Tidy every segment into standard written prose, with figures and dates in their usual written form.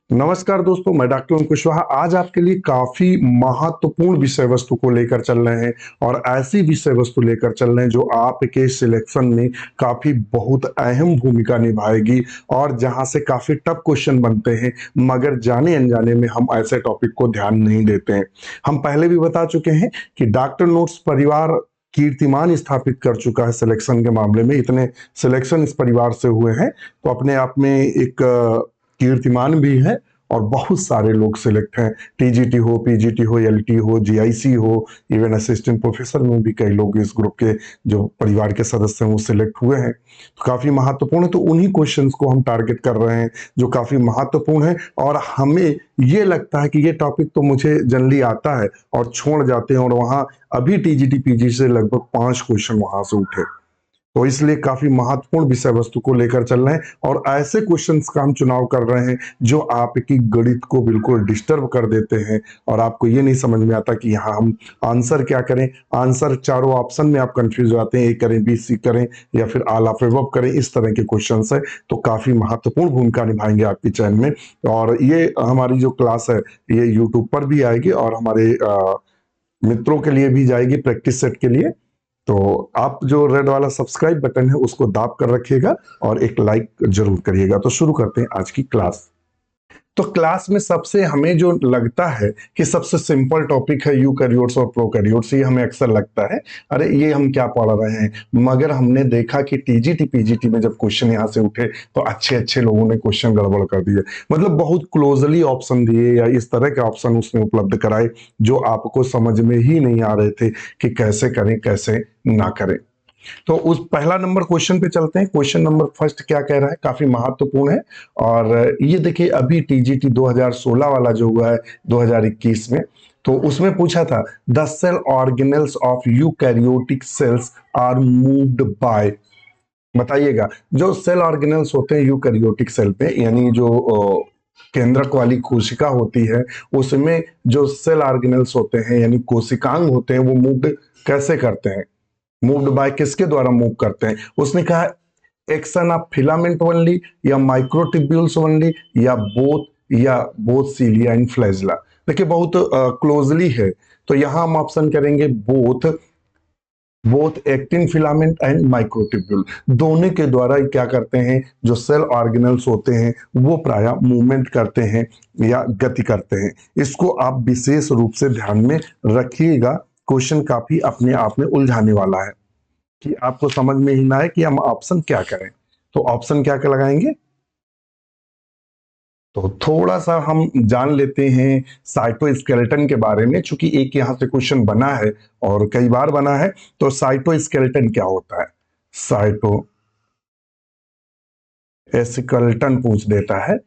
नमस्कार दोस्तों, मैं डॉक्टर ओम कुशवाहा आज आपके लिए काफी महत्वपूर्ण विषय वस्तु को लेकर चल रहे हैं और ऐसी विषय वस्तु लेकर चल रहे हैं जो आपके सिलेक्शन में काफी बहुत अहम भूमिका निभाएगी और जहां से काफी टफ क्वेश्चन बनते हैं, मगर जाने अनजाने में हम ऐसे टॉपिक को ध्यान नहीं देते हैं। हम पहले भी बता चुके हैं कि डॉक्टर नोट्स परिवार कीर्तिमान स्थापित कर चुका है सिलेक्शन के मामले में। इतने सिलेक्शन इस परिवार से हुए हैं तो अपने आप में एक कीर्तिमान भी है और बहुत सारे लोग सिलेक्ट हैं। टीजीटी हो, पीजीटी हो, एलटी हो, जीआईसी हो, इवन असिस्टेंट प्रोफेसर में भी कई लोग इस ग्रुप के जो परिवार के सदस्य हैं वो सिलेक्ट हुए हैं, तो काफी महत्वपूर्ण है। तो उन्हीं क्वेश्चंस को हम टारगेट कर रहे हैं जो काफी महत्वपूर्ण है और हमें ये लगता है कि ये टॉपिक तो मुझे जनरली आता है और छोड़ जाते हैं, और वहां अभी टीजीटी पीजी से लगभग 5 क्वेश्चन वहां से उठे, तो इसलिए काफी महत्वपूर्ण विषय वस्तु को लेकर चल रहे हैं और ऐसे क्वेश्चंस का हम चुनाव कर रहे हैं जो आपकी गणित को बिल्कुल डिस्टर्ब कर देते हैं और आपको ये नहीं समझ में आता कि यहाँ हम आंसर क्या करें। आंसर चारों ऑप्शन में आप कंफ्यूज हो जाते हैं, ए करें, बी, सी करें या फिर ऑल ऑफ एबव करें, इस तरह के क्वेश्चन है। तो काफी महत्वपूर्ण भूमिका निभाएंगे आपके चयन में। और ये हमारी जो क्लास है ये यूट्यूब पर भी आएगी और हमारे मित्रों के लिए भी जाएगी, प्रैक्टिस सेट के लिए। तो आप जो रेड वाला सब्सक्राइब बटन है उसको दाब कर रखिएगा और एक लाइक जरूर करिएगा। तो शुरू करते हैं आज की क्लास। तो क्लास में सबसे हमें जो लगता है कि सबसे सिंपल टॉपिक है यूकैरियोट्स और प्रोकैरियोट्स, ये हमें अक्सर लगता है अरे ये हम क्या पढ़ रहे हैं, मगर हमने देखा कि टीजीटी पीजीटी में जब क्वेश्चन यहाँ से उठे तो अच्छे अच्छे लोगों ने क्वेश्चन गड़बड़ कर दिए, मतलब बहुत क्लोजली ऑप्शन दिए या इस तरह के ऑप्शन उसने उपलब्ध कराए जो आपको समझ में ही नहीं आ रहे थे कि कैसे करें कैसे ना करें। तो उस पहला नंबर क्वेश्चन पे चलते हैं। क्वेश्चन नंबर फर्स्ट क्या कह रहा है, काफी महत्वपूर्ण है। और ये देखिए अभी टीजीटी 2016 वाला जो हुआ है 2021 में, तो उसमें पूछा था the cell organelles of eukaryotic cells are moved by. बताइएगा, जो सेल ऑर्गेनेल्स होते हैं यूकैरियोटिक सेल पे, यानी जो केंद्रक वाली कोशिका होती है उसमें जो सेल ऑर्गेनेल्स होते हैं यानी कोशिकांग होते हैं वो मूव्ड कैसे करते हैं, मूव्ड बाय किसके द्वारा मूव करते हैं। उसने कहा एक्शन ऑफ फिलामेंट ओनली या माइक्रोट्यूब्यूल्स ओनली या बोथ सीलिया एंड फ्लैजिला। देखिए बहुत क्लोजली है, तो यहां हम ऑप्शन करेंगे both actin filament and microtubule, दोनों के द्वारा क्या करते हैं, जो सेल ऑर्गेनल्स होते हैं वो प्राय मूवमेंट करते हैं या गति करते हैं। इसको आप विशेष रूप से ध्यान में रखिएगा, क्वेश्चन काफी अपने आप में उलझाने वाला है कि आपको समझ में ही ना आए कि हम ऑप्शन क्या करें। तो ऑप्शन क्या क्या लगाएंगे, तो थोड़ा सा हम जान लेते हैं साइटोस्केलेटन के बारे में, चूंकि एक यहां से क्वेश्चन बना है और कई बार बना है। तो साइटोस्केलेटन क्या होता है, साइटोस्केलेटन पूछ देता है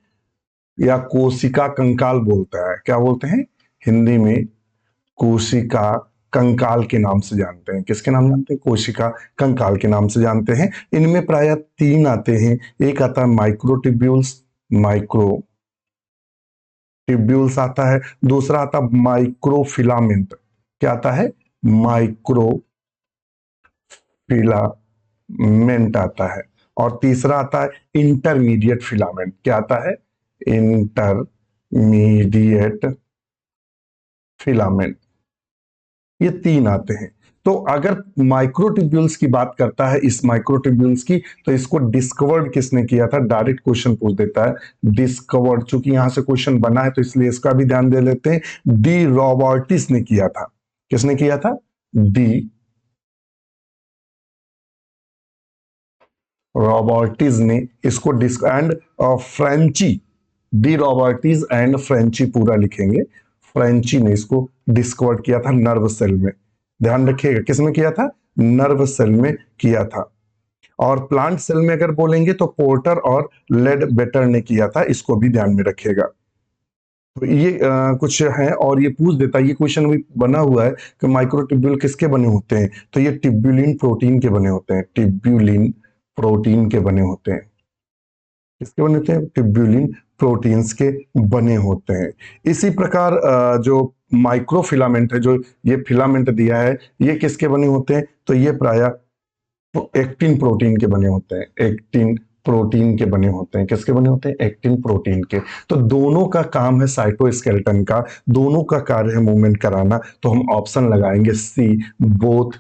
या कोशिका कंकाल बोलता है, क्या बोलते हैं हिंदी में, कोशिका कंकाल के नाम से जानते हैं। किसके नाम जानते हैं, कोशिका कंकाल के नाम से जानते हैं। इनमें प्रायः 3 आते हैं, एक आता है माइक्रोट्यूब्यूल्स आता है, दूसरा आता है माइक्रोफिलामेंट, क्या आता है, माइक्रोफिलामेंट आता है, और तीसरा आता है इंटरमीडिएट फिलामेंट, क्या आता है, इंटरमीडिएट फिलामेंट। ये 3 आते हैं। तो अगर माइक्रोट्यूब्यूल्स की बात करता है, इस माइक्रोट्यूब्यूल्स की, तो इसको डिस्कवर्ड किसने किया था, डायरेक्ट क्वेश्चन पूछ देता है डिस्कवर्ड। चूंकि यहां से क्वेश्चन बना है तो इसलिए इसका भी ध्यान दे लेते हैं। डी रॉबर्टिस ने किया था। किसने किया था, डी रॉबर्टिस ने इसको and Franchi, De Robertis and Franchi पूरा लिखेंगे, फ्रेंची ने इसको डिस्कवर किया था नर्व सेल में। ध्यान रखिएगा किसमें किया था, नर्व सेल में किया था। और प्लांट सेल में अगर बोलेंगे तो पोर्टर और लेड बेटर ने किया था, इसको भी ध्यान में रखिएगा। तो ये कुछ है और ये पूछ देता है, ये क्वेश्चन भी बना हुआ है कि माइक्रोट्यूब्यूल किसके बने होते हैं, तो ये ट्यूब्यूलिन प्रोटीन के बने होते हैं, ट्यूब्यूलिन प्रोटीन के बने होते हैं। किसके बने होते हैं, ट्यूब्यूलिन प्रोटीन्स के बने होते हैं। इसी प्रकार जो माइक्रोफिलामेंट है, जो ये फिलामेंट दिया है, ये किसके बने होते हैं, तो ये प्राय एक्टिन प्रोटीन के बने होते हैं, एक्टिन प्रोटीन के बने होते हैं। किसके बने होते हैं? एक्टिन प्रोटीन के। तो दोनों का काम है साइटोस्केलेटन का, दोनों का कार्य है मूवमेंट कराना। तो हम ऑप्शन लगाएंगे C, both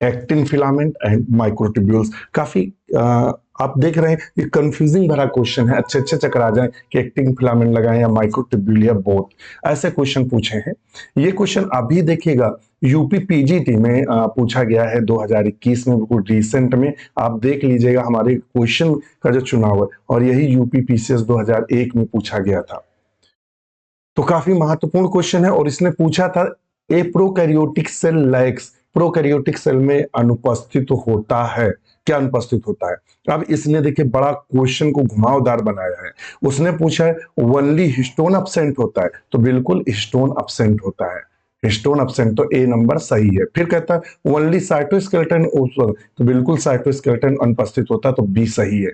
actin filament and microtubules. काफी आप देख रहे हैं ये कंफ्यूजिंग भरा क्वेश्चन है, अच्छे अच्छे चक्कर आ जाए कि एक्टिन फिलामेंट लगाएं या माइक्रोट्यूब्यूल या बोथ, ऐसे क्वेश्चन पूछे हैं। ये क्वेश्चन अभी देखिएगा यूपी पीजीटी में पूछा गया है 2021 में, बिल्कुल रिसेंट में। आप देख लीजिएगा हमारे क्वेश्चन का जो चुनाव है, और यही यूपी पीसीएस 2001 में पूछा गया था। तो काफी महत्वपूर्ण क्वेश्चन है। और इसने पूछा था a prokaryotic cell lacks, prokaryotic cell में अनुपस्थित होता है, क्या अनुपस्थित होता है? अब इसने देखिए बड़ा क्वेश्चन को घुमावदार बनाया है। उसने पूछा है ओनली हिस्टोन अपसेंट होता है, तो बिल्कुल हिस्टोन अपसेंट होता है, हिस्टोन अपसेंट, तो ए नंबर सही है। फिर कहता है ओनली साइटोस्केलेटन, तो बिल्कुल साइटोस्केलेटन अनुपस्थित होता है, तो बी सही है।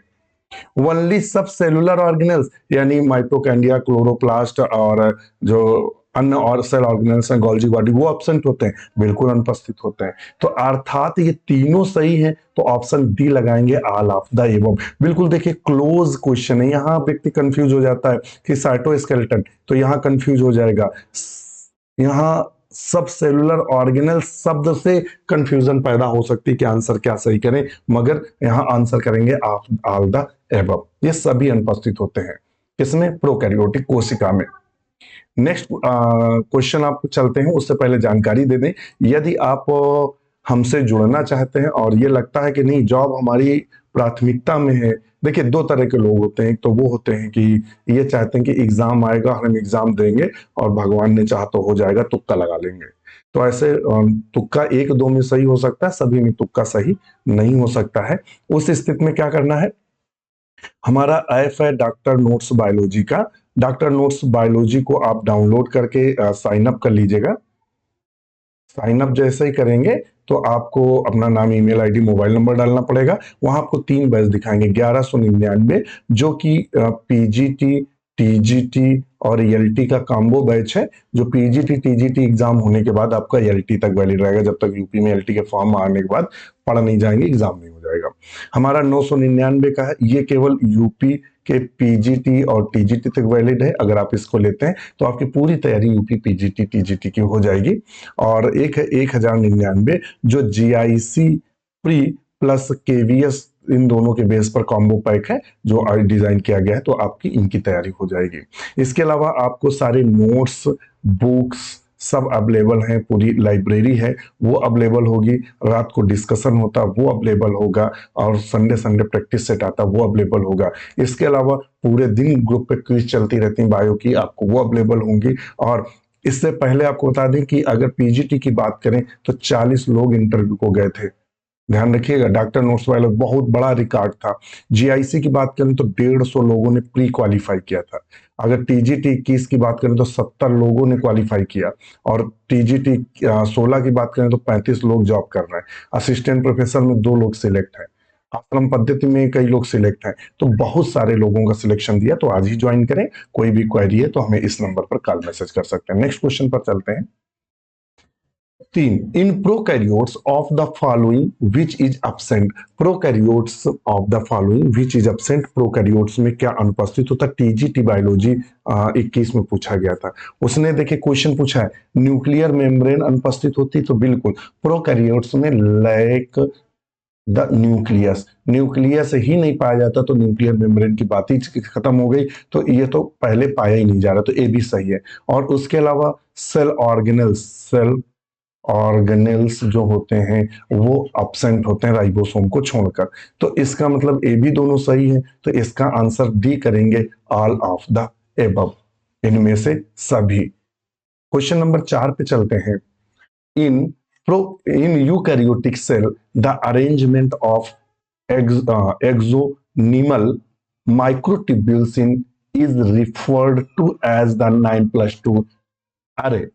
ओनली सब सेलुलर ऑर्गेनल्स यानी माइटोकॉन्ड्रिया, क्लोरोप्लास्ट और जो अन्य और सेल ऑर्गेनल्स हैं, गोल्जी बॉडी, वो एब्सेंट होते हैं, बिल्कुल अनुपस्थित होते हैं। तो अर्थात ये तीनों सही हैं, तो ऑप्शन डी लगाएंगे, ऑल ऑफ द एबव। बिल्कुल देखिए क्लोज क्वेश्चन है, यहां व्यक्ति कंफ्यूज हो जाता है कि साइटोस्केलेटन, तो यहां कंफ्यूज हो जाएगा। यहां सब सेलुलर ऑर्गेनल शब्द से कंफ्यूजन पैदा हो सकती है कि आंसर क्या सही करें, मगर यहां आंसर करेंगे ऑल द एबव। ये सभी अनुपस्थित होते हैं किसमें? प्रोकैरियोटिक कोशिका में। नेक्स्ट क्वेश्चन आप चलते हैं, उससे पहले जानकारी दे दें, यदि आप हमसे जुड़ना चाहते हैं और ये लगता है कि नहीं जॉब हमारी प्राथमिकता में है। देखिए दो तरह के लोग होते हैं, एक तो वो होते हैं कि ये चाहते हैं कि एग्जाम आएगा, हम एग्जाम देंगे और भगवान ने चाहा तो हो जाएगा, तुक्का लगा लेंगे। तो ऐसे तुक्का एक दो में सही हो सकता है, सभी में तुक्का सही नहीं हो सकता है। उस स्थिति में क्या करना है? हमारा ऐप है डॉक्टर नोट्स बायोलॉजी का। डॉक्टर नोट्स बायोलॉजी को आप डाउनलोड करके साइन अप कर लीजिएगा। साइन अप जैसे ही करेंगे तो आपको अपना नाम, ईमेल आईडी, मोबाइल नंबर डालना पड़ेगा। वहां आपको 3 बैच दिखाएंगे, 1199 जो कि पीजीटी, टीजीटी और एलटी का कॉम्बो बैच है। जो पीजीटी टीजीटी एग्जाम होने के बाद आपका एलटी तक वैलिड रहेगा, जब तक यूपी में एलटी के फॉर्म आने के बाद पढ़ नहीं जाएंगे, एग्जाम नहीं हो जाएगा। हमारा 999 का है, ये केवल यूपी के पीजीटी और टीजीटी तक वैलिड है। अगर आप इसको लेते हैं तो आपकी पूरी तैयारी यूपी पीजीटी टीजीटी की हो जाएगी। और एक है 1099 जो जीआईसी प्री प्लस केवीएस, इन दोनों के बेस पर कॉम्बो पैक है जो डिजाइन किया गया है, तो आपकी इनकी तैयारी हो जाएगी। इसके अलावा आपको सारे नोट्स, बुक्स सब अवेलेबल हैं, पूरी लाइब्रेरी है वो अवेलेबल होगी। रात को डिस्कशन होता वो अवेलेबल होगा, और संडे संडे प्रैक्टिस सेट आता वो अवेलेबल होगा। इसके अलावा पूरे दिन ग्रुप पे क्विज चलती रहती है बायो की, आपको वो अवेलेबल होंगी। और इससे पहले आपको बता दें कि अगर पीजीटी की बात करें तो 40 लोग इंटरव्यू को गए थे। ध्यान रखिएगा, डॉक्टर नोट्स वाला बहुत बड़ा रिकॉर्ड था। जीआईसी की बात करें तो 150 लोगों ने प्री क्वालिफाई किया था। अगर टीजीटी 21 की बात करें तो 70 लोगों ने क्वालिफाई किया, और टीजीटी 16 की बात करें तो 35 लोग जॉब कर रहे हैं। असिस्टेंट प्रोफेसर में 2 लोग सिलेक्ट हैं, आश्रम पद्धति में कई लोग सिलेक्ट हैं। तो बहुत सारे लोगों का सिलेक्शन दिया। तो आज ही ज्वाइन करें। कोई भी क्वेरी है तो हमें इस नंबर पर कॉल मैसेज कर सकते हैं। नेक्स्ट क्वेश्चन पर चलते हैं। 3 in prokaryotes of the following which is absent, prokaryotes of the following which is absent, prokaryotes में क्या अनुपस्थित होता? टीजीटी बायोलॉजी 21 में पूछा गया था। उसने देखिए क्वेश्चन पूछा है न्यूक्लियर मेम्ब्रेन अनुपस्थित होती, तो बिल्कुल प्रोकैरियोट्स में लैक द न्यूक्लियस, न्यूक्लियस ही नहीं पाया जाता, तो न्यूक्लियर मेम्ब्रेन की बात ही खत्म हो गई। तो ये तो पहले पाया ही नहीं जा रहा, तो ए भी सही है। और उसके अलावा सेल ऑर्गेनल्स, सेल ऑर्गेनेल्स जो होते हैं वो अपसेंट होते हैं राइबोसोम को छोड़कर। तो इसका मतलब ए भी दोनों सही है, तो इसका आंसर डी करेंगे, ऑल ऑफ द एबव, इनमें से सभी। क्वेश्चन नंबर 4 पे चलते हैं। In in eukaryotic cell the arrangement of axonemal microtubules in is referred to as the 9+2 array.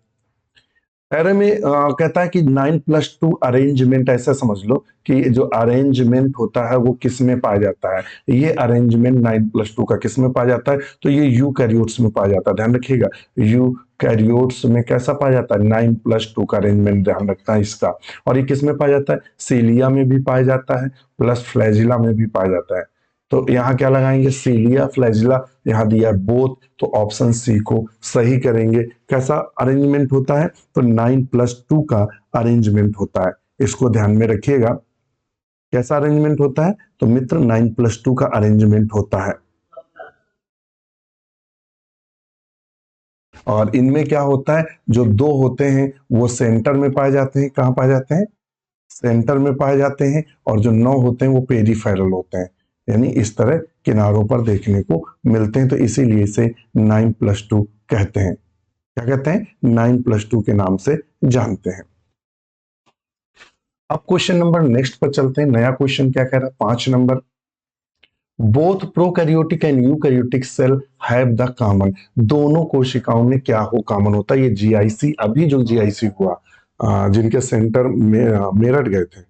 Array में कहता है कि 9+2 अरेंजमेंट, ऐसा समझ लो कि जो अरेंजमेंट होता है वो किस में पाया जाता है। ये अरेंजमेंट 9+2 का किस में पाया जाता है? तो ये यूकैरियोट्स में पाया जाता है। ध्यान रखिएगा, यूकैरियोट्स में कैसा पाया जाता है? 9+2 का अरेंजमेंट, ध्यान रखना है इसका। और ये किस में पाया जाता है? सीलिया में भी पाया जाता है, प्लस फ्लैजिला में भी पाया जाता है। तो यहाँ क्या लगाएंगे, सीलिया फ्लैजिला, यहाँ दिया बोथ, तो ऑप्शन सी को सही करेंगे। कैसा अरेंजमेंट होता है, तो 9+2 का अरेंजमेंट होता है, इसको ध्यान में रखिएगा। कैसा अरेंजमेंट होता है, तो मित्र 9+2 का अरेंजमेंट होता है। और इनमें क्या होता है, जो दो होते हैं वो सेंटर में पाए जाते हैं। कहाँ पाए जाते हैं, सेंटर में पाए जाते हैं। और जो 9 होते हैं वो पेरिफेरल होते हैं, यानी इस तरह किनारों पर देखने को मिलते हैं। तो इसीलिए इसे 9+2 कहते हैं। क्या कहते हैं, 9+2 के नाम से जानते हैं। अब क्वेश्चन नंबर नेक्स्ट पर चलते हैं। नया क्वेश्चन क्या कह रहा है, 5 number, both prokaryotic and eukaryotic cell have the common. दोनों कोशिकाओं में क्या हो कॉमन होता है। ये जीआईसी, अभी जो जीआईसी हुआ, जिनके सेंटर में मेरठ गए थे,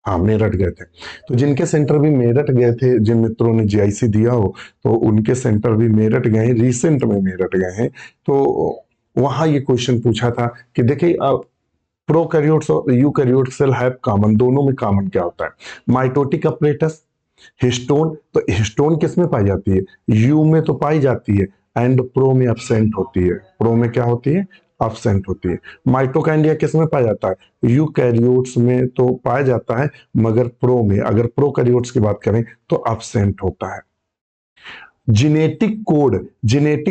हाँ मेरठ गए थे, तो जिनके सेंटर भी मेरठ गए थे, जिन मित्रों ने जीआईसी दिया हो, तो उनके सेंटर भी मेरठ गए हैं, रिसेंट में मेरठ गए हैं। तो वहां ये क्वेश्चन पूछा था कि देखिए प्रोकैरियोट्स और यूकैरियोटिक सेल हैव कॉमन, दोनों में कॉमन क्या होता है। माइटोटिक अपरेटस, हिस्टोन, तो हिस्टोन किस में पाई जाती है, यू में तो पाई जाती है, एंड प्रो में अब्सेंट होती है। प्रो में क्या होती है, अब्सेंट होती है। माइटोकांड्रिया किस में पाया जाता है, यूकैरियोट्स में तो पाया जाता है, मगर प्रो में, अगर प्रोकैरियोट्स की बात करें तो अब्सेंट होता है। जेनेटिक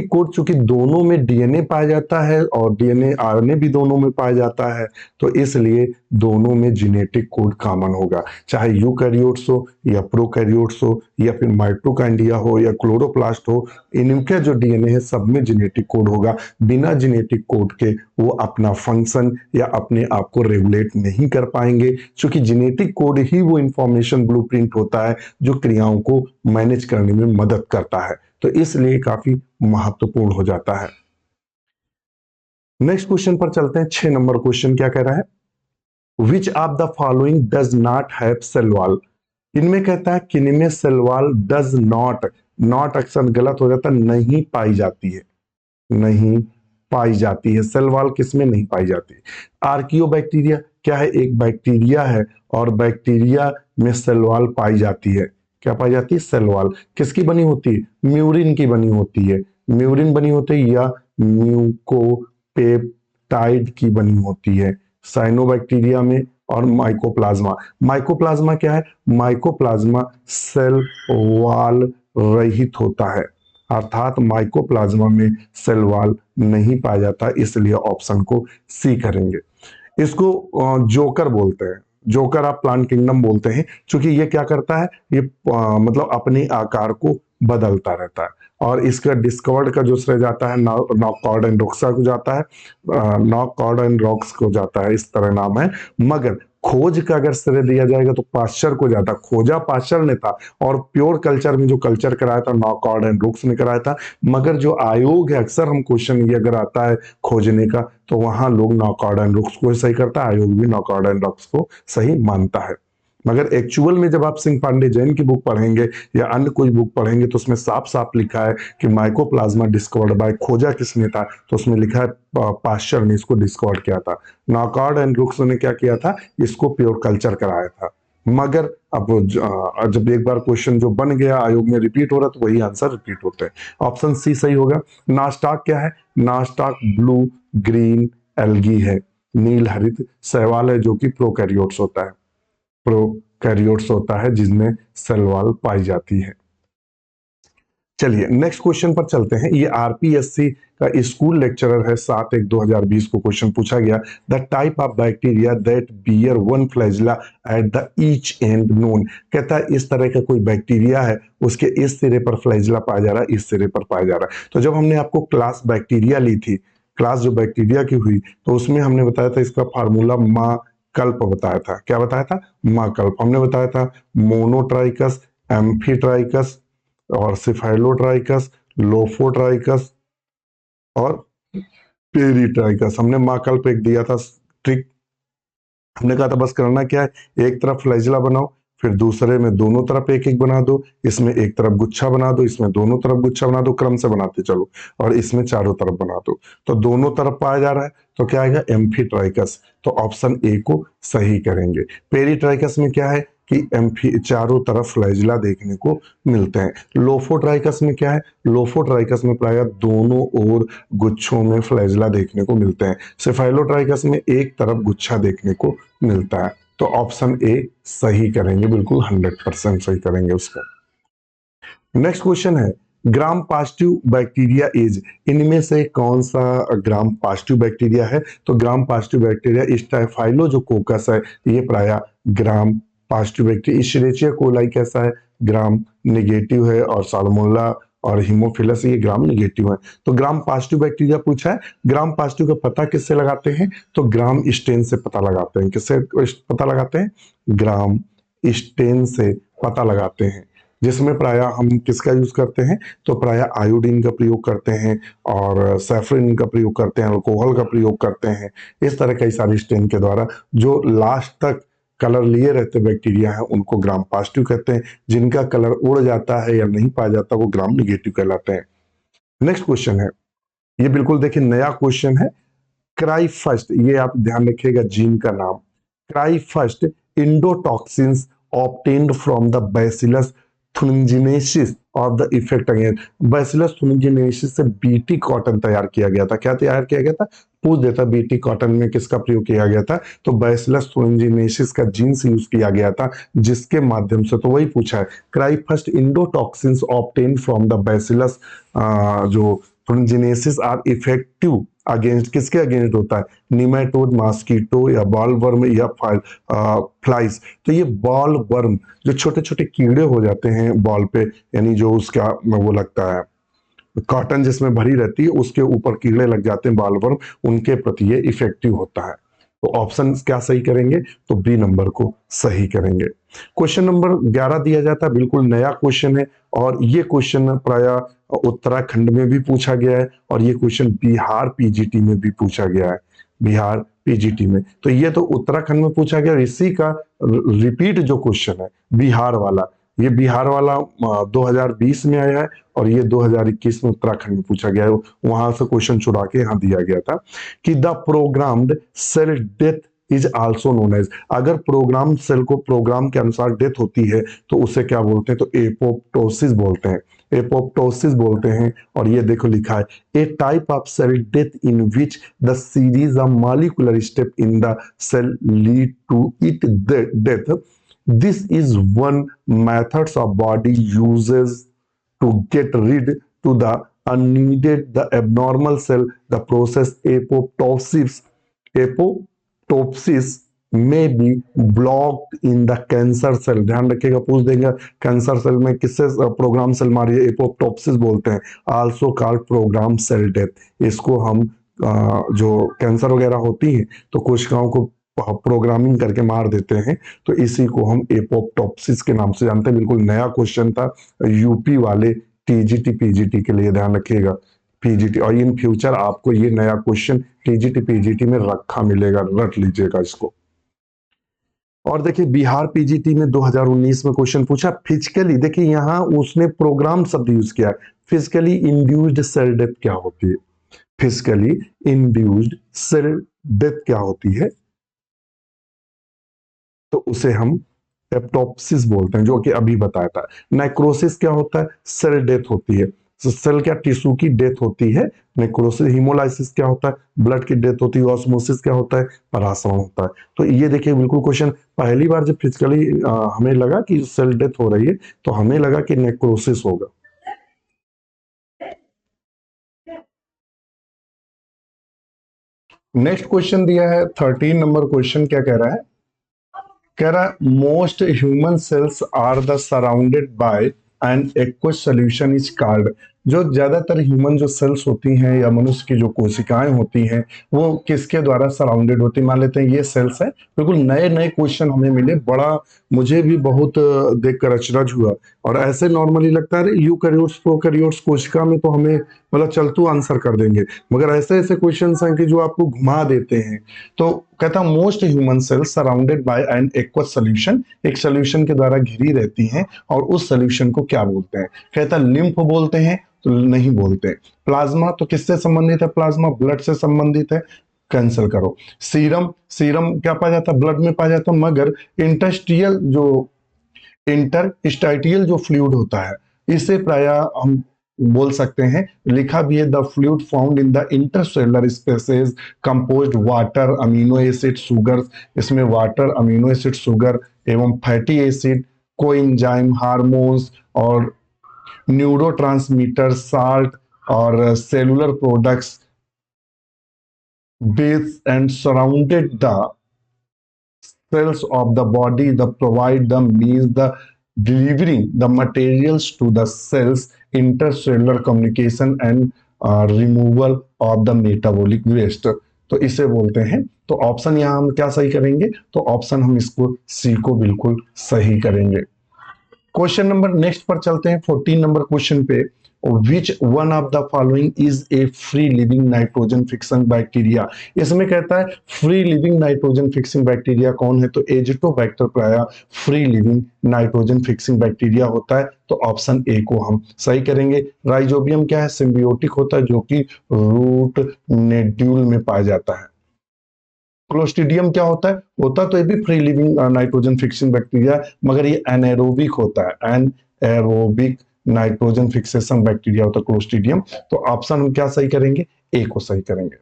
कोड चूंकि दोनों में डीएनए पाया जाता है और डीएनए आरएनए भी दोनों में पाया जाता है, तो इसलिए दोनों में जेनेटिक कोड कॉमन होगा। चाहे यूकैरियोट्स हो या प्रोकैरियोट्स हो या फिर माइटोकांड्रिया हो या क्लोरोप्लास्ट हो, इनके जो डीएनए है सब में जेनेटिक कोड होगा। बिना जेनेटिक कोड के वो अपना फंक्शन या अपने आप को रेगुलेट नहीं कर पाएंगे, क्योंकि जेनेटिक कोड ही वो इंफॉर्मेशन ब्लूप्रिंट होता है जो क्रियाओं को मैनेज करने में मदद करता है। तो इसलिए काफी महत्वपूर्ण हो जाता है। नेक्स्ट क्वेश्चन पर चलते हैं। 6 नंबर क्वेश्चन क्या कह रहा है, which of the following does not have cell wall. इनमें कहता है किनमें cell wall does not, not अक्सर गलत हो जाता है, नहीं पाई जाती है, नहीं पाई जाती है। सेल वॉल किसमें नहीं पाई जाती है, आर्कियोबैक्टीरिया, क्या है, एक बैक्टीरिया है और बैक्टीरिया में सेल वॉल पाई जाती है। क्या पाई जाती है, सेल वॉल किसकी बनी होती है, म्यूरिन की बनी होती है, म्यूरिन बनी होती है या म्यूकोपेप्टाइड की बनी होती है साइनोबैक्टीरिया में। और माइकोप्लाज्मा, माइकोप्लाज्मा क्या है, माइकोप्लाज्मा सेल वॉल रहित होता है, अर्थात माइकोप्लाज्मा में सेल वॉल नहीं पाया जाता, इसलिए ऑप्शन को सी करेंगे। इसको जोकर बोलते हैं, जोकर आप प्लांट किंगडम बोलते हैं, क्योंकि ये क्या करता है, ये मतलब अपने आकार को बदलता रहता है। और इसका डिस्कवर्ड का जो श्रेय जाता है नॉककॉर्ड एंड रॉक्सा को जाता है, नॉककॉर्ड एंड रॉक्स को जाता है, इस तरह नाम है। मगर खोज का अगर श्रेय दिया जाएगा तो पाश्चर को जाता, खोजा पाश्चर ने था, और प्योर कल्चर में जो कल्चर कराया था नॉककॉर्ड एंड रुक्स ने कराया था। मगर जो आयोग है, अक्सर हम क्वेश्चन ये अगर आता है खोजने का, तो वहां लोग नॉककॉर्ड एंड रुक्स को सही करता है, आयोग भी नॉककॉर्ड एंड रुक्स को सही मानता है। मगर एक्चुअल में जब आप सिंह पांडे जैन की बुक पढ़ेंगे या अन्य कोई बुक पढ़ेंगे तो उसमें साफ साफ लिखा है कि माइकोप्लाज्मा डिस्कवर्ड बाय, खोजा किसने था, तो उसमें लिखा है पाश्चर ने इसको डिस्कवर किया था। नॉककॉर्ड एंड रुक्स ने क्या किया था, इसको प्योर कल्चर कराया था। मगर अब जब एक बार क्वेश्चन जो बन गया आयोग में रिपीट हो रहा तो वही आंसर रिपीट होते हैं। ऑप्शन सी सही होगा। नास्टाक क्या है, नास्टाक ब्लू ग्रीन एल्गी है, नील हरित शैवाल है, जो कि प्रोकैरियोट्स होता है, प्रोकैरियोट्स होता है जिसमें सेल वॉल पाई जाती है। चलिए नेक्स्ट क्वेश्चन पर चलते हैं। ये आरपीएससी का स्कूल लेक्चरर है, 7/1/2020 को क्वेश्चन पूछा गया, the type of bacteria that bear one flagella at the each end known. कहता है इस तरह का कोई बैक्टीरिया है, उसके इस सिरे पर फ्लैजिला पाया जा रहा है, इस सिरे पर पाया जा रहा है। तो जब हमने आपको क्लास बैक्टीरिया ली थी, क्लास जो बैक्टीरिया की हुई, तो उसमें हमने बताया था इसका फार्मूला माँ कल्प बताया था। क्या बताया था, माँ कल्प। हमने बताया था मोनोट्राइकस, एम्फीट्राइकस और सिफाइलोट्राइकस, लोफोट्राइकस और पेरीट्राइकस। हमने माकल्प एक दिया था ट्रिक, हमने कहा था बस करना क्या है, एक तरफ फ्लैजिला बनाओ, फिर दूसरे में दोनों तरफ एक एक बना दो, इसमें एक तरफ गुच्छा बना दो, इसमें दोनों तरफ गुच्छा बना दो, क्रम से बनाते चलो, और इसमें चारों तरफ बना दो। तो दोनों तरफ पाया जा रहा है, तो क्या आएगा, एम्फीट्राइकस। तो ऑप्शन ए को सही करेंगे। पेरीट्राइकस में क्या है कि चारों तरफ फ्लैजिला देखने को मिलते हैं। लोफोट्राइकस में क्या है? लोफोट्राइकस में प्राय दोनों ओर गुच्छों में फ्लैजिला देखने को मिलते हैं। सेफाइलोट्राइकस में एक तरफ गुच्छा देखने को मिलता है। तो ऑप्शन ए सही करेंगे, बिल्कुल 100% सही करेंगे उसका। नेक्स्ट क्वेश्चन है, ग्राम पॉजिटिव बैक्टीरिया इज, इनमें से कौन सा ग्राम पॉजिटिव बैक्टीरिया है? तो ग्राम पॉजिटिव बैक्टीरिया स्टाफाइलो जो कोकस है, ये प्राय ग्राम पॉजिटिव बैक्टीरिया। इशेरिचिया कोलाई कैसा है? ग्राम नेगेटिव है। और साल्मोनेला और हीमोफिलस ये ग्राम नेगेटिव है। तो ग्राम पॉजिटिव बैक्टीरिया पूछा है। ग्राम पॉजिटिव का पता किससे लगाते हैं? तो ग्राम स्टेन से पता लगाते हैं। किससे पता लगाते हैं? ग्राम स्टेन से पता लगाते हैं, जिसमें प्राय हम किसका यूज करते हैं? तो प्राय आयोडीन का प्रयोग करते हैं और सैफरिन का प्रयोग करते हैं, अल्कोहल का प्रयोग करते हैं। इस तरह कई सारे स्टेन के द्वारा जो लास्ट तक कलर लिए रहते बैक्टीरिया हैं उनको ग्राम पॉजिटिव कहते हैं। जिनका कलर उड़ जाता है या नहीं पाया जाता वो ग्राम निगेटिव कहलाते हैं। नेक्स्ट क्वेश्चन है, ये बिल्कुल देखिए नया क्वेश्चन है। क्राइफस्ट, ये आप ध्यान रखिएगा जीन का नाम। क्राइफस्ट endotoxins obtained from the Bacillus thuringiensis of the effect against, Bacillus thuringiensis से बीटी कॉटन तैयार किया गया था। क्या तैयार किया गया था? पूछ देता बीटी कॉटन में किसका प्रयोग किया गया था? तो बैसिलस thuringiensis का जीन्स यूज किया गया था, जिसके माध्यम से, तो वही पूछा है। क्राइफस्ट endotoxins obtained from the bacillus जो thuringiensis आर इफेक्टिव अगेंस्ट, किसके अगेंस्ट होता है? निमेटोड, मॉस्किटो या बॉल वर्म या फ्लाइज। तो ये बॉल वर्म जो छोटे छोटे कीड़े हो जाते हैं बॉल पे, यानी जो उसका वो लगता है कॉटन जिसमें भरी रहती है उसके ऊपर कीड़े लग जाते हैं बॉल वर्म, उनके प्रति ये इफेक्टिव होता है। तो ऑप्शन क्या सही करेंगे? तो बी नंबर को सही करेंगे। क्वेश्चन नंबर 11 दिया जाता है, बिल्कुल नया क्वेश्चन है और ये क्वेश्चन प्राय उत्तराखंड में भी पूछा गया है और ये क्वेश्चन बिहार पीजीटी में भी पूछा गया है। बिहार पीजीटी में, तो ये तो उत्तराखंड में पूछा गया, इसी का रिपीट जो क्वेश्चन है बिहार वाला, ये बिहार वाला 2020 में आया है और ये 2021 में उत्तराखंड में पूछा गया है। वहां से क्वेश्चन चुरा के यहाँ दिया गया था कि the programmed cell death is also known as, अगर प्रोग्राम सेल को प्रोग्राम के अनुसार डेथ होती है तो उसे क्या बोलते हैं? तो एपोप्टोसिस बोलते हैं। एपोप्टोसिस बोलते हैं। और ये देखो लिखा है, a type of cell death in which the series of molecular step in the cell lead to it death. This is one methods of body uses to get rid to the unneeded the abnormal cell. The process apoptosis. Apoptosis may be blocked in the cancer cell. ध्यान रखिएगा, पूछ देंगे cancer cell में किससे programme cell मारी है? Apoptosis बोलते हैं। Also called program cell death. इसको हम जो कैंसर वगैरह होती हैं तो कोशिकाओं को प्रोग्रामिंग करके मार देते हैं, तो इसी को हम एपोप्टोसिस के नाम से जानते हैं। बिल्कुल नया क्वेश्चन था यूपी वाले टीजीटी पीजीटी के लिए, ध्यान रखिएगा पीजीटी, और इन फ्यूचर आपको ये नया क्वेश्चन टीजीटी पीजीटी में रखा मिलेगा, रट लीजिएगा इसको। और देखिए बिहार पीजीटी में 2019 में क्वेश्चन पूछा फिजिकली, देखिए यहां उसने प्रोग्राम शब्द यूज किया है। फिजिकली इंड्यूस्ड सेल डेथ क्या होती है? फिजिकली इंड्यूस्ड सेल डेथ क्या होती है? तो उसे हम एप्टोप्सिस बोलते हैं, जो कि अभी बताया था। नेक्रोसिस क्या होता है? सेल डेथ होती है। सेल क्या? टिश्यू की डेथ होती है, नेक्रोसिस। हीमोलाइसिस क्या होता है? ब्लड की डेथ होती है। ऑस्मोसिस क्या होता है? परासरण होता है। तो ये देखिए बिल्कुल क्वेश्चन, पहली बार जब फिजिकली हमें लगा कि सेल डेथ हो रही है तो हमें लगा कि नेक्रोसिस होगा। नेक्स्ट क्वेश्चन दिया है 13 नंबर क्वेश्चन, क्या कह रहा है? कह रहा है most human cells are the surrounded by an aqueous solution is called. जो ज्यादातर ह्यूमन जो सेल्स होती हैं या मनुष्य की जो कोशिकाएं होती हैं वो किसके द्वारा सराउंडेड होती? मान लेते हैं ये सेल्स है। बिल्कुल नए नए क्वेश्चन हमें मिले, बड़ा मुझे भी बहुत देखकर अचरज हुआ। और ऐसे नॉर्मली लगता है यूकैरियोट्स प्रोकैरियोट्स कोशिका में तो हमें मतलब चलतू आंसर कर देंगे, मगर ऐसे ऐसे क्वेश्चन हैं कि जो आपको घुमा देते हैं। तो कहता most human sales surrounded by an aqueous solution, एक सोल्यूशन के द्वारा घिरी रहती हैं, और उस सोल्यूशन को क्या बोलते हैं? कहता लिम्फ बोलते हैं, तो नहीं बोलते। प्लाज्मा, तो किससे संबंधित है? प्लाज्मा ब्लड से संबंधित है, कैंसिल करो। सीरम, सीरम क्या पाया जाता है? ब्लड में पाया जाता है, मगर इंटस्ट्रियल जो इंटरस्टाइटियल जो फ्लूइड होता है, इसे प्रायः हम बोल सकते हैं, लिखा भी है the fluid found in the intercellular spaces composed water, amino acid, sugars, इसमें वाटर, अमीनो एसिड, शुगर एवं फैटी एसिड, कोएंजाइम, हार्मोन्स और न्यूरोट्रांसमीटर, साल्ट और cellular products base and surrounded the cells of the body, the provide the means the delivering the materials to the cells, intercellular communication and removal of the metabolic waste. तो इसे बोलते हैं। तो option यहाँ हम क्या सही करेंगे? तो ऑप्शन हम इसको सी को बिल्कुल सही करेंगे। क्वेश्चन नंबर नेक्स्ट पर चलते हैं, 14 नंबर क्वेश्चन पे। Which one of the following is a free living nitrogen fixing bacteria? इसमें कहता है free living nitrogen fixing bacteria कौन है? तो एजिटोबैक्टर प्रायः free living nitrogen fixing bacteria होता है। तो ऑप्शन ए को हम सही करेंगे। राइजोबियम क्या है? सिम्बियोटिक होता है, जो कि रूट नेड्यूल में पाया जाता है। क्लोस्ट्रीडियम क्या होता है? होता तो ये भी free living nitrogen fixing bacteria, मगर ये एनाएरोबिक होता है। एनाएरोबिक नाइट्रोजन फिक्सेशन बैक्टीरिया होता है क्लोस्ट्रीडियम। तो ऑप्शन हम क्या सही करेंगे? ए को सही करेंगे।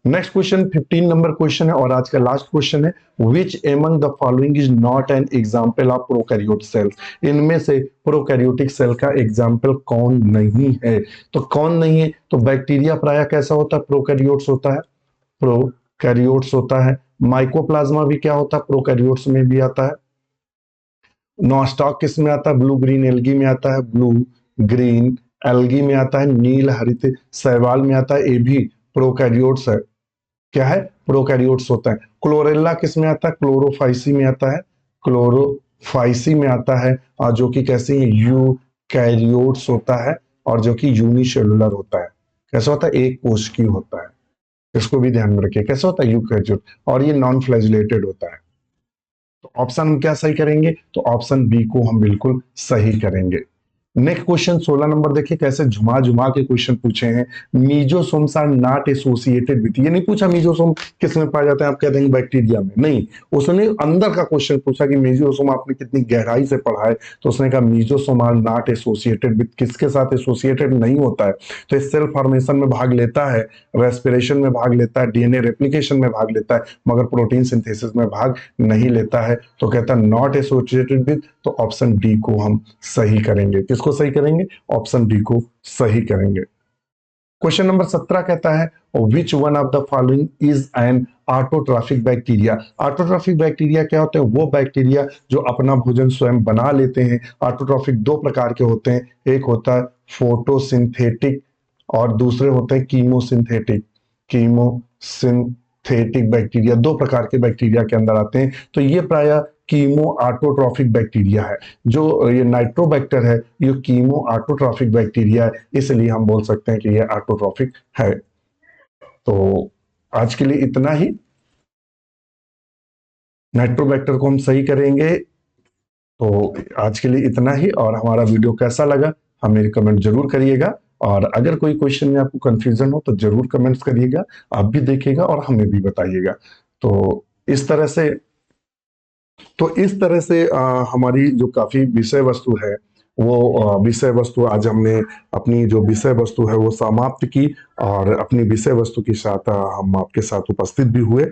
नेक्स्ट क्वेश्चन 15 नंबर क्वेश्चन है और आज का लास्ट क्वेश्चन है। Which among the following is not an example of prokaryote cells? इनमें से प्रोकैरियोटिक सेल का एग्जाम्पल कौन नहीं है? तो कौन नहीं है? तो बैक्टीरिया प्रायः कैसा होता है? प्रोकैरियोट्स होता है, प्रोकैरियोट्स होता है। माइकोप्लाज्मा भी क्या होता है? प्रोकैरियोट्स में भी आता है। नॉस्टॉक किस में आता है? ब्लू ग्रीन एल्गी में आता है, ब्लू ग्रीन एल्गी में आता है। नील हरित शैवाल में आता है, ये भी प्रोकैरियोट्स है। क्या है? प्रोकैरियोट्स होता है। क्लोरेला किस में आता है? क्लोरोफाइसी में आता है, क्लोरोफाइसी में आता है, और जो कि कैसे यूकैरियोट्स होता है और जो कि यूनिसेलुलर होता है। कैसा होता है? एक कोशिकीय होता है। इसको भी ध्यान में रखिए। कैसा होता है? यूकैरियोट, और ये नॉन फ्लैजिलेटेड होता है। तो ऑप्शन हम क्या सही करेंगे? तो ऑप्शन बी को हम बिल्कुल सही करेंगे। नेक्स्ट क्वेश्चन 16 नंबर देखिए, कैसे झुमा झुमा के क्वेश्चन पूछे हैं। मीजोसोम्स आर नॉट एसोसिएटेड विथ, ये नहीं पूछा मीजोसोम किस में पाए जाते हैं, आप कह देंगे बैक्टीरिया में। नहीं, उसने अंदर का क्वेश्चन पूछा कि मीजोसोम आपने कितनी गहराई से पढ़ा है, तो उसने कहा mesosome are not associated with, किसके साथ एसोसिएटेड नहीं होता है? तो इस सेल फॉर्मेशन में भाग लेता है, रेस्पिरेशन में भाग लेता है, डीएनए रेप्लिकेशन में भाग लेता है, मगर प्रोटीन सिंथेसिस में भाग नहीं लेता है। तो कहता है नॉट एसोसिएटेड विथ। तो ऑप्शन डी को हम सही करेंगे। किसको सही करेंगे? ऑप्शन डी को सही करेंगे। क्वेश्चन नंबर 17 कहता है which one of the following is an autotrophic bacteria? Autotrophic bacteria क्या होते हैं? वो बैक्टीरिया जो अपना भोजन स्वयं बना लेते हैं। ऑटोट्रॉफिक दो प्रकार के होते हैं, एक होता है फोटोसिंथेटिक और दूसरे होते हैं कीमोसिंथेटिक। कीमोसिंथेटिक बैक्टीरिया दो प्रकार के बैक्टीरिया के अंदर आते हैं। तो ये प्रायः कीमो ऑटोट्रॉफिक बैक्टीरिया है। जो ये नाइट्रोबैक्टर है, ये कीमो ऑटोट्रॉफिक बैक्टीरिया है, इसलिए हम बोल सकते हैं कि ये ऑटोट्रॉफिक है। तो आज के लिए इतना ही। नाइट्रोबैक्टर को हम सही करेंगे। तो आज के लिए इतना ही, और हमारा वीडियो कैसा लगा हमें कमेंट जरूर करिएगा। और अगर कोई क्वेश्चन में आपको कंफ्यूजन हो तो जरूर कमेंट्स करिएगा, आप भी देखिएगा और हमें भी बताइएगा। तो इस तरह से हमारी जो काफी विषय वस्तु है, वो विषय वस्तु आज हमने अपनी जो विषय वस्तु है वो समाप्त की, और अपनी विषय वस्तु के साथ हम आपके साथ उपस्थित भी हुए।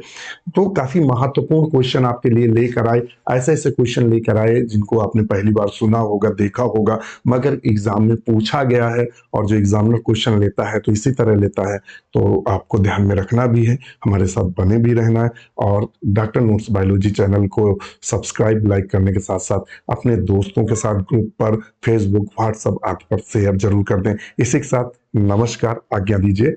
तो काफी महत्वपूर्ण क्वेश्चन आपके लिए लेकर आए, ऐसे ऐसे क्वेश्चन लेकर आए जिनको आपने पहली बार सुना होगा, देखा होगा, मगर एग्जाम में पूछा गया है। और जो एग्जामिनर क्वेश्चन लेता है तो इसी तरह लेता है। तो आपको ध्यान में रखना भी है, हमारे साथ बने भी रहना है, और डॉक्टर नोट्स बायोलॉजी चैनल को सब्सक्राइब, लाइक करने के साथ साथ अपने दोस्तों के साथ ग्रुप पर, फेसबुक, व्हाट्सएप आदि पर शेयर जरूर कर दें। इसी के साथ नमस्कार, आज्ञा दीजिए।